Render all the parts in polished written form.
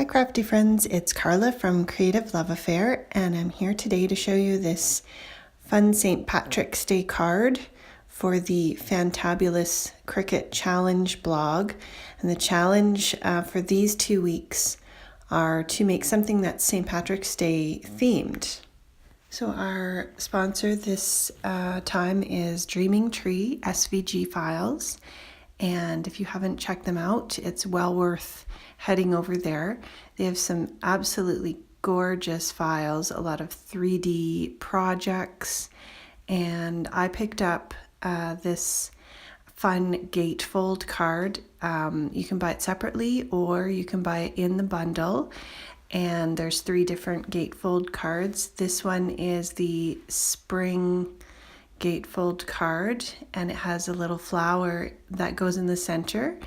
crafty friends, it's Carla from Creative Love Affair, and I'm here today to show you this fun St. Patrick's Day card for the Fantabulous Cricut Challenge blog. And the challenge for these 2 weeks are to make something that's St. Patrick's Day themed. So our sponsor this time is Dreaming Tree SVG Files. And if you haven't checked them out, it's well worth heading over there. They have some absolutely gorgeous files, a lot of 3D projects, and I picked up this fun Gatefold card. You can buy it separately or you can buy it in the bundle, and there's 3 different Gatefold cards. This one is the spring Gatefold card, and it has a little flower that goes in the center,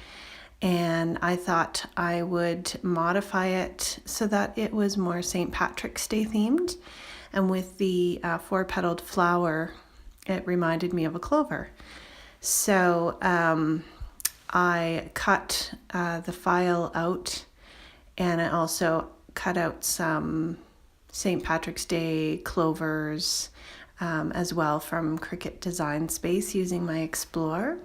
and I thought I would modify it so that it was more St. Patrick's Day themed, and with the 4-petaled flower it reminded me of a clover. So I cut the file out, and I also cut out some St. Patrick's Day clovers as well from Cricut Design Space using my Explore.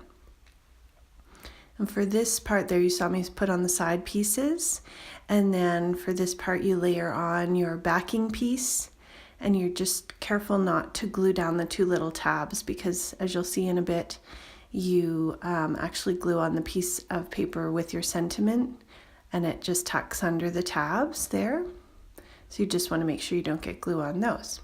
And for this part there, you saw me put on the side pieces, and then for this part you layer on your backing piece, and you're just careful not to glue down the 2 little tabs, because as you'll see in a bit, you actually glue on the piece of paper with your sentiment, and it just tucks under the tabs there. So you just want to make sure you don't get glue on those.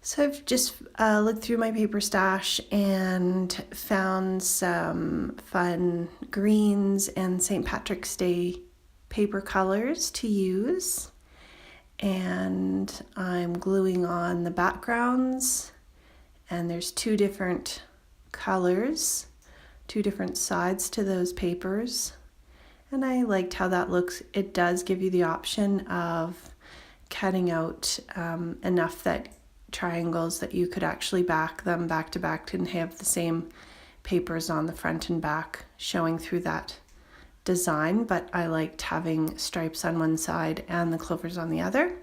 So I've just looked through my paper stash and found some fun greens and St. Patrick's Day paper colors to use. And I'm gluing on the backgrounds, and there's 2 different colors, 2 different sides to those papers. And I liked how that looks. It does give you the option of cutting out enough that triangles that you could actually back them back to back and have the same papers on the front and back showing through that design, but I liked having stripes on one side and the clovers on the other.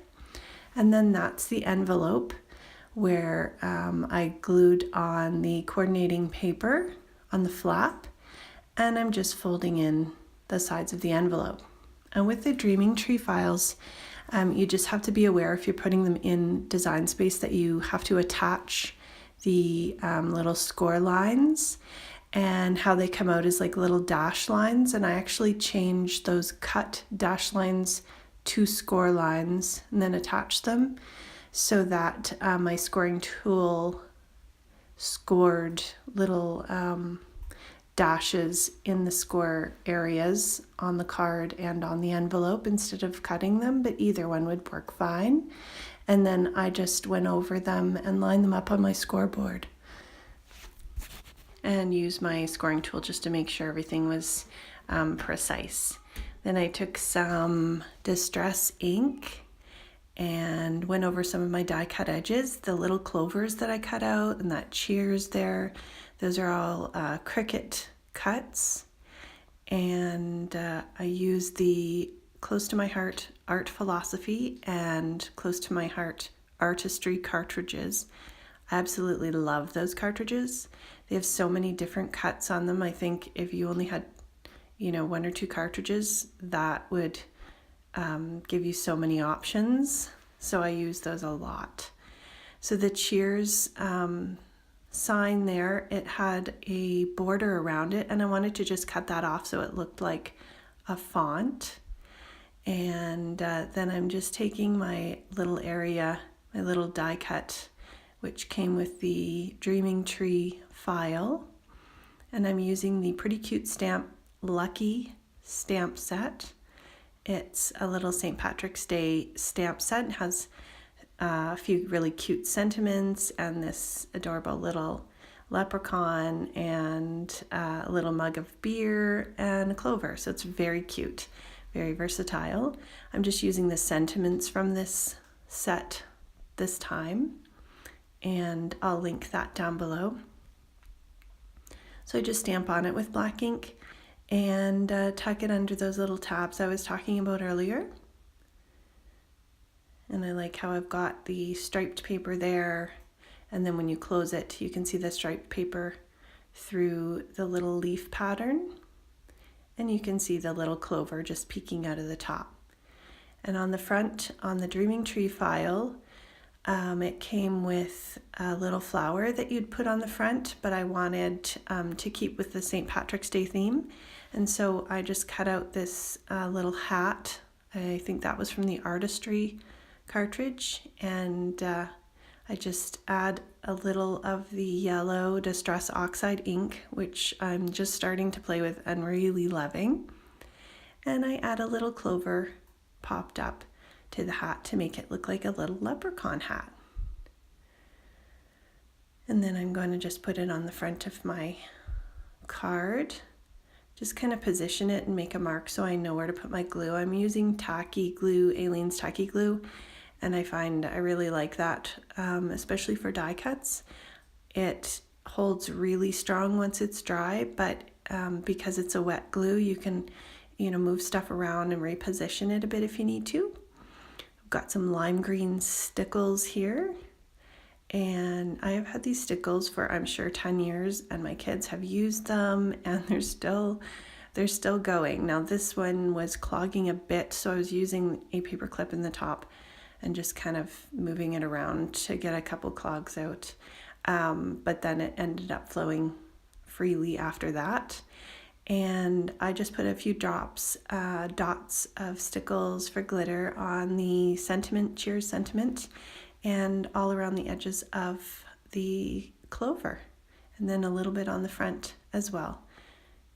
And then that's the envelope where I glued on the coordinating paper on the flap, and I'm just folding in the sides of the envelope. And with the Dreaming Tree files, you just have to be aware if you're putting them in Design Space that you have to attach the little score lines, and how they come out is like little dash lines, and I actually changed those cut dash lines to score lines and then attached them so that my scoring tool scored little dashes in the score areas on the card and on the envelope instead of cutting them, but either one would work fine. And then I just went over them and lined them up on my scoreboard and used my scoring tool just to make sure everything was precise. Then I took some Distress ink and went over some of my die cut edges, the little clovers that I cut out and that cheers there. Those are all Cricut cuts, and I used the Close to My Heart Art Philosophy and Close to My Heart Artistry cartridges. I absolutely love those cartridges. They have so many different cuts on them. I think if you only had 1 or 2 cartridges, that would give you so many options. So I use those a lot. So the cheers sign there, it had a border around it, and I wanted to just cut that off so it looked like a font. And then I'm just taking my little area, my little die cut, which came with the Dreaming Tree file, and I'm using the Pretty Cute Stamp Lucky stamp set. It's a little St. Patrick's Day stamp set. It has a few really cute sentiments and this adorable little leprechaun and a little mug of beer and a clover. So it's very cute, very versatile. I'm just using the sentiments from this set this time, and I'll link that down below. So I just stamp on it with black ink, and tuck it under those little tabs I was talking about earlier. And I like how I've got the striped paper there, and then when you close it you can see the striped paper through the little leaf pattern, and you can see the little clover just peeking out of the top. And on the front, on the Dreaming Tree file, it came with a little flower that you'd put on the front, but I wanted to keep with the St. Patrick's Day theme, and so I just cut out this little hat. I think that was from the Artistry cartridge, and I just add a little of the yellow Distress Oxide ink, which I'm just starting to play with and really loving, and I add a little clover popped up to the hat to make it look like a little leprechaun hat. And then I'm going to just put it on the front of my card, just kind of position it and make a mark so I know where to put my glue. I'm using tacky glue, Aleene's tacky glue, and I find I really like that, especially for die cuts. It holds really strong once it's dry, but because it's a wet glue, you can move stuff around and reposition it a bit if you need to. I've got some lime green stickles here, and I have had these stickles for, I'm sure, 10 years, and my kids have used them, and they're still going. Now this one was clogging a bit, so I was using a paper clip in the top and just kind of moving it around to get a couple clogs out. But then it ended up flowing freely after that. And I just put a few dots of stickles for glitter on the sentiment, cheers sentiment, and all around the edges of the clover, and then a little bit on the front as well,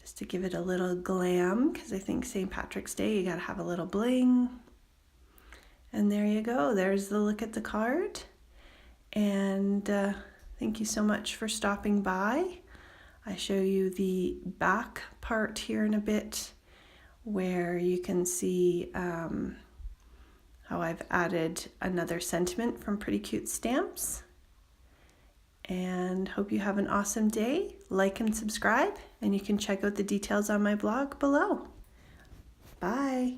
just to give it a little glam, because I think St. Patrick's Day, you gotta have a little bling. And there you go, there's the look at the card, and thank you so much for stopping by. I show you the back part here in a bit, where you can see how I've added another sentiment from Pretty Cute Stamps. And hope you have an awesome day. Like and subscribe, and you can check out the details on my blog below. Bye.